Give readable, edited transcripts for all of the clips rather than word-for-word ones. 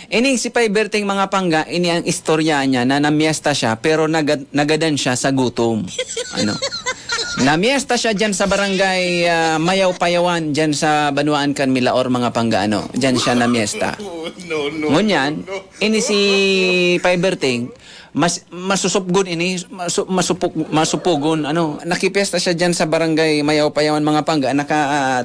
Ini si Paiberting mga pangga, ini ang istorya niya na namiesta siya pero nagadan siya sa gutom. Ano? Namiesta siya dyan sa barangay Mayaw Payawan, dyan sa Banuaan kan Milaor mga pangga. Ano? Dyan siya namiesta. Ngunyan, ini si Paiberting, masusupgon ini, masupugon, ano, nakipesta siya dyan sa barangay Mayaw Payawan mga pangga,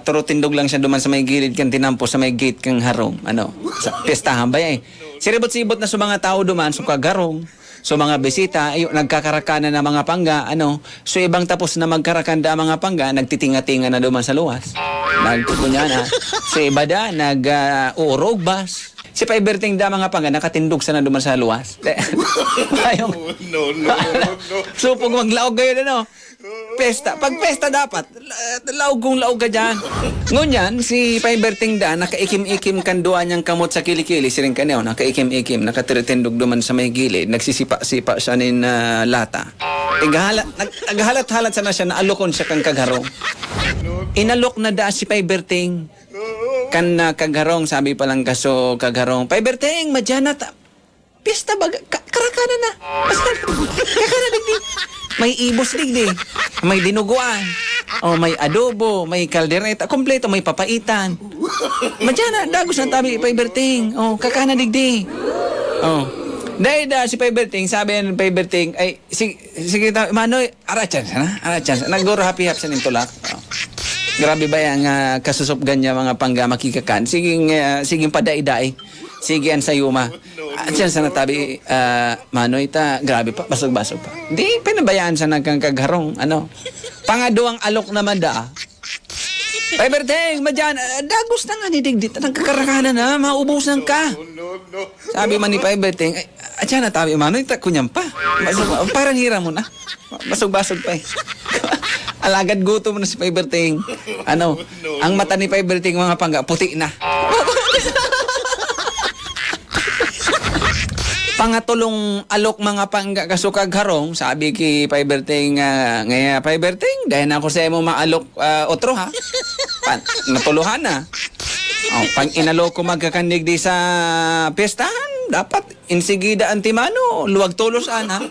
turutindog lang siya duman sa may gilid kang tinampo sa may gate kang harong, ano, sa pestahan ba eh. Siribot-sibot na sa mga tao duman, so kagarong, so mga bisita, nagkakarakana na mga pangga, ano, so ibang tapos na magkarakanda mga pangga, nagtitinga-tinga na duman sa luwas. Nagtukunya na. So iba da, uurog bas. Si Paiberting da mga pangga, nakatindog sa na duman sa luwas. No. So pag maglaog kayo ano, pesta. Pag pesta dapat, laog ka dyan. Ngunyan, si Paiberting da, nakaikim-ikim kanduan niyang kamot sa kilikili, siring kaneo, nakaikim-ikim, nakatiritindog duman sa may gilid, nagsisipa-sipa siya nin lata. Naghalat-halat sana siya, naalokon siya kang kagarong. Inalok na da si Paiberting. Kan kagarong, sabi pa lang kaso kagarong, Paiberting, madyan na pista ba? Karakana na. Kakana digdi. May ibos digdi. May dinuguan. O may adobo, may kaldereta. Kompleto, may papaitan. Madyan na. Dagos ang tabi, Paiberting. O, kakana digdi. O. Dahil si Paiberting, sabi ng Paiberting, ay, sige, Manoy, arachan sana. Naguro happy-hap sa nintulak. Grabe ba yung kasusupgan niya mga pangga makikakan? Siging padai-dai. Sige ang sayuma. At siya sa natabi, Manoy, grabe pa, basog-basog pa. Di, pinabayaan sa nagkangkagharong, ano. Pangaduang alok naman da. Paiberting, madyan, dagos na nga ni Digdit. Nagkakarakanan na, maubusan ka. Sabi man ni Paiberting, at siya natabi, Manoy, kunyam pa. Parang hira mo na. Basog-basog pa eh. Alagad gutom na si Paiberting. Ano, ang mata ni Paiberting mga pangga, puti na. Pangatulong alok mga pangga kasukag harong, sabi ki Paiberting, ngaya Paiberting, dahil na ako sa mo maalok otro ha. Natuluhan na. Pag inalok ko magkakandig di sa pestahan, dapat insigida antimano, luwag tolosan ha.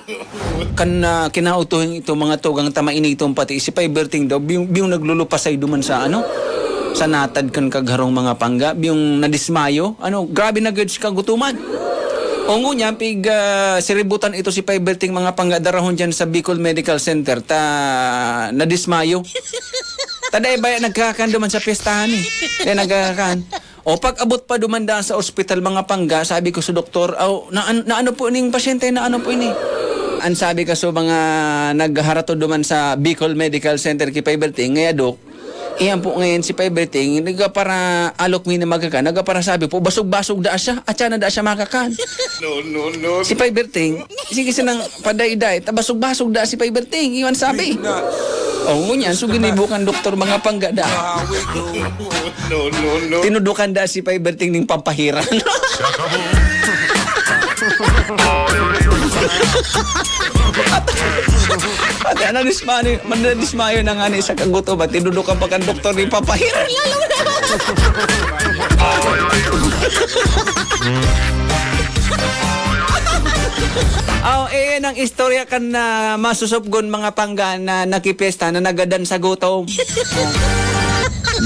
Kan kinautuhin ito mga tugang tamainitong pati si Paiberting daw, biyong naglulupasay duman sa ano, sa natad kan kagharong mga pangga, biyong nadismayo, ano, grabe na goods kagutuman. Ongo niya, siributan ito si Paiberting mga pangga darahon dyan sa Bicol Medical Center, nadismayo. Taday ba nagkakan duman sa pestahan eh. Kaya nagkakan. O pag abot pa dumanda sa ospital mga pangga, sabi ko sa doktor, na ano po ining pasyente, na ano po ini? Ang sabi ka so mga nagharato duman sa Bicol Medical Center kay Paiberting, ngaya dok, iyan po ngayon si Paiberting, para alok mi na magkakan, para sabi po, basog-basog da siya, at siya na da siya makakan. No. Si Paiberting, sige sinang paday-day, basog-basog da si Paiberting, iwan sabi. Ngunyan, so ginibukan doktor mga pangga da. No. Tinudukan da si Paiberting ning pampahiran. Ate, manadismayo na nga ni sa kaguto ba? Tinudukan pa kan doktor ning pampahiran. Lalo na! Ang istorya kan na masusupgon mga pangga na nakipesta na nagadan sa gutom.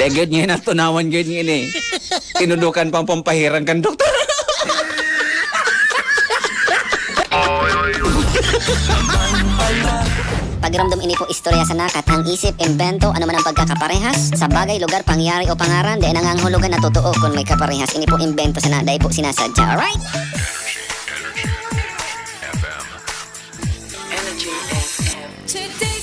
Degad niya na tunawan gud niya ni. Tinudukan pang pampahiran kan doktor. Pagramdam ini po istorya sa nakat, ang isip, invento, ano man ang pagkakaparehas sa bagay, lugar, pangyari o pangaran, di ang hulugan na totoo kung may kaparehas. Ini po invento sa naday po sinasadya. Alright? Energy FM. Today